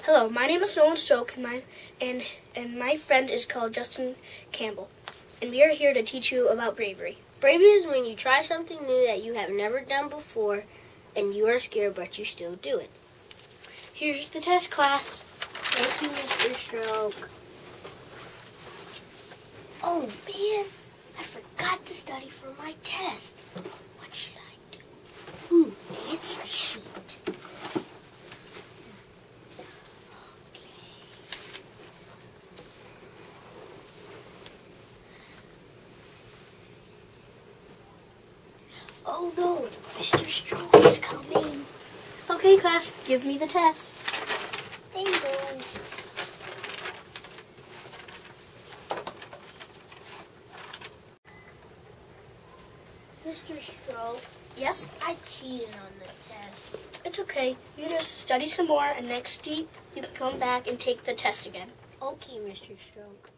Hello, my name is Nolan Stoke, and my friend is called Justin Campbell, and we are here to teach you about bravery. Bravery is when you try something new that you have never done before, and you are scared, but you still do it. Here's the test, class. Thank you, Mr. Stroke. Oh man, I forgot to study for my test. What should I do? Answer sheet. Oh no, Mr. Stroke is coming. Okay, class, give me the test. Thank you. Mr. Stroke, Yes? I cheated on the test. It's okay. You just study some more, and next week you can come back and take the test again. Okay, Mr. Stroke.